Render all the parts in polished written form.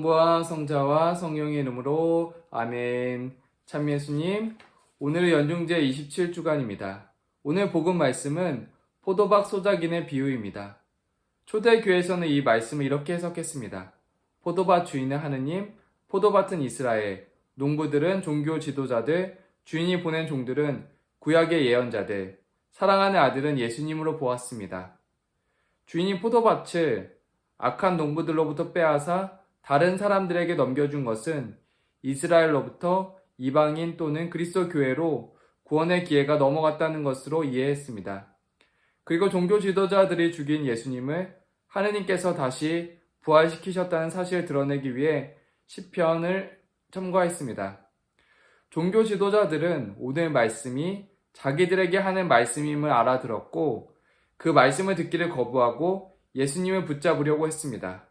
성부와 성자와 성령의 이름으로 아멘. 참 예수님, 오늘은 연중제 27주간입니다. 오늘 복음 말씀은 포도박 소작인의 비유입니다. 초대교회에서는 이 말씀을 이렇게 해석했습니다. 포도밭 주인은 하느님, 포도밭은 이스라엘, 농부들은 종교 지도자들, 주인이 보낸 종들은 구약의 예언자들, 사랑하는 아들은 예수님으로 보았습니다. 주인이 포도밭을 악한 농부들로부터 빼앗아 다른 사람들에게 넘겨준 것은 이스라엘로부터 이방인 또는 그리스도 교회로 구원의 기회가 넘어갔다는 것으로 이해했습니다. 그리고 종교 지도자들이 죽인 예수님을 하느님께서 다시 부활시키셨다는 사실을 드러내기 위해 시편을 첨가했습니다. 종교 지도자들은 오늘 말씀이 자기들에게 하는 말씀임을 알아들었고 그 말씀을 듣기를 거부하고 예수님을 붙잡으려고 했습니다.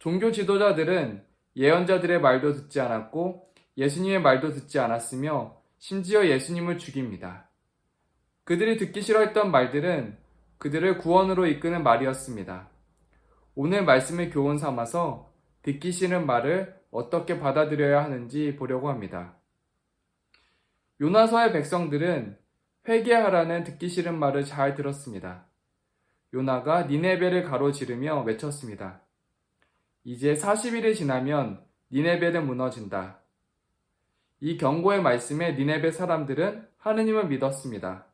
종교 지도자들은 예언자들의 말도 듣지 않았고 예수님의 말도 듣지 않았으며 심지어 예수님을 죽입니다. 그들이 듣기 싫어했던 말들은 그들을 구원으로 이끄는 말이었습니다. 오늘 말씀을 교훈 삼아서 듣기 싫은 말을 어떻게 받아들여야 하는지 보려고 합니다. 요나서의 백성들은 회개하라는 듣기 싫은 말을 잘 들었습니다. 요나가 니네베를 가로지르며 외쳤습니다. 이제 40일이 지나면 니네베는 무너진다. 이 경고의 말씀에 니네베 사람들은 하느님을 믿었습니다.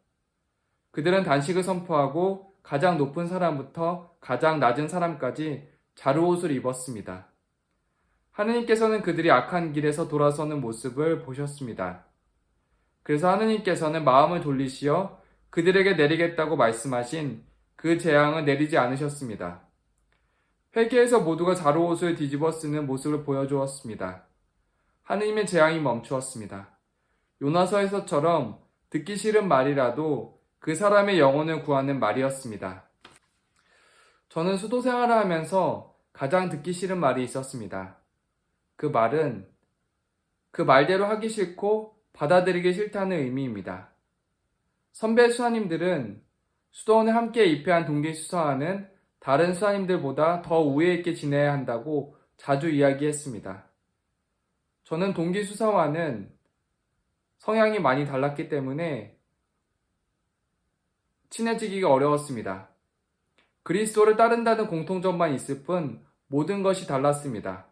그들은 단식을 선포하고 가장 높은 사람부터 가장 낮은 사람까지 자루옷을 입었습니다. 하느님께서는 그들이 악한 길에서 돌아서는 모습을 보셨습니다. 그래서 하느님께서는 마음을 돌리시어 그들에게 내리겠다고 말씀하신 그 재앙을 내리지 않으셨습니다. 회개에서 모두가 자루옷을 뒤집어 쓰는 모습을 보여주었습니다. 하느님의 재앙이 멈추었습니다. 요나서에서처럼 듣기 싫은 말이라도 그 사람의 영혼을 구하는 말이었습니다. 저는 수도 생활을 하면서 가장 듣기 싫은 말이 있었습니다. 그 말은 그 말대로 하기 싫고 받아들이기 싫다는 의미입니다. 선배 수사님들은 수도원에 함께 입회한 동기 수사와는 다른 수사님들보다 더 우애 있게 지내야 한다고 자주 이야기했습니다. 저는 동기 수사와는 성향이 많이 달랐기 때문에 친해지기가 어려웠습니다. 그리스도를 따른다는 공통점만 있을 뿐 모든 것이 달랐습니다.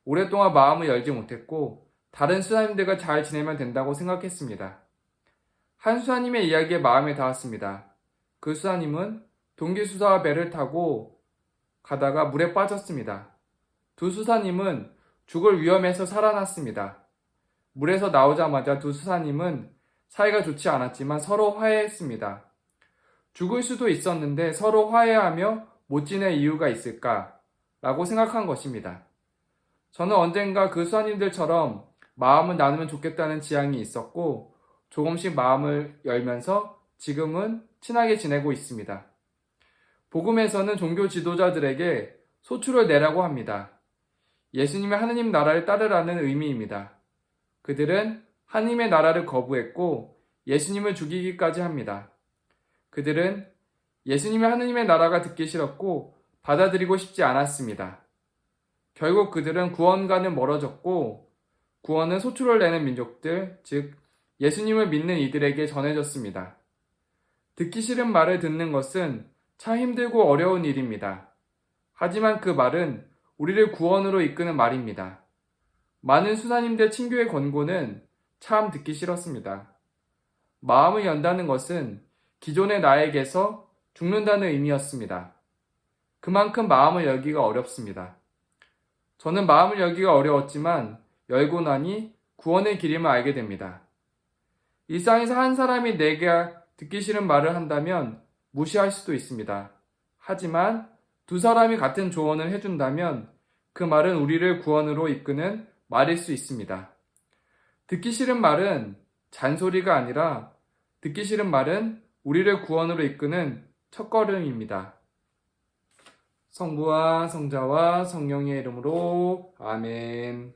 오랫동안 마음을 열지 못했고 다른 수사님들과 잘 지내면 된다고 생각했습니다. 한 수사님의 이야기에 마음에 닿았습니다. 그 수사님은 동기 수사와 배를 타고 가다가 물에 빠졌습니다. 두 수사님은 죽을 위험에서 살아났습니다. 물에서 나오자마자 두 수사님은 사이가 좋지 않았지만 서로 화해했습니다. 죽을 수도 있었는데 서로 화해하며 못 지낼 이유가 있을까? 라고 생각한 것입니다. 저는 언젠가 그 수사님들처럼 마음을 나누면 좋겠다는 지향이 있었고 조금씩 마음을 열면서 지금은 친하게 지내고 있습니다. 복음에서는 종교 지도자들에게 소출을 내라고 합니다. 예수님의 하느님 나라를 따르라는 의미입니다. 그들은 하느님의 나라를 거부했고 예수님을 죽이기까지 합니다. 그들은 예수님의 하느님의 나라가 듣기 싫었고 받아들이고 싶지 않았습니다. 결국 그들은 구원과는 멀어졌고 구원은 소출을 내는 민족들, 즉 예수님을 믿는 이들에게 전해졌습니다. 듣기 싫은 말을 듣는 것은 참 힘들고 어려운 일입니다. 하지만 그 말은 우리를 구원으로 이끄는 말입니다. 많은 수사님들 친교의 권고는 참 듣기 싫었습니다. 마음을 연다는 것은 기존의 나에게서 죽는다는 의미였습니다. 그만큼 마음을 열기가 어렵습니다. 저는 마음을 열기가 어려웠지만 열고 나니 구원의 길임을 알게 됩니다. 일상에서 한 사람이 내게 듣기 싫은 말을 한다면 무시할 수도 있습니다. 하지만 두 사람이 같은 조언을 해준다면 그 말은 우리를 구원으로 이끄는 말일 수 있습니다. 듣기 싫은 말은 잔소리가 아니라 듣기 싫은 말은 우리를 구원으로 이끄는 첫걸음입니다. 성부와 성자와 성령의 이름으로 아멘.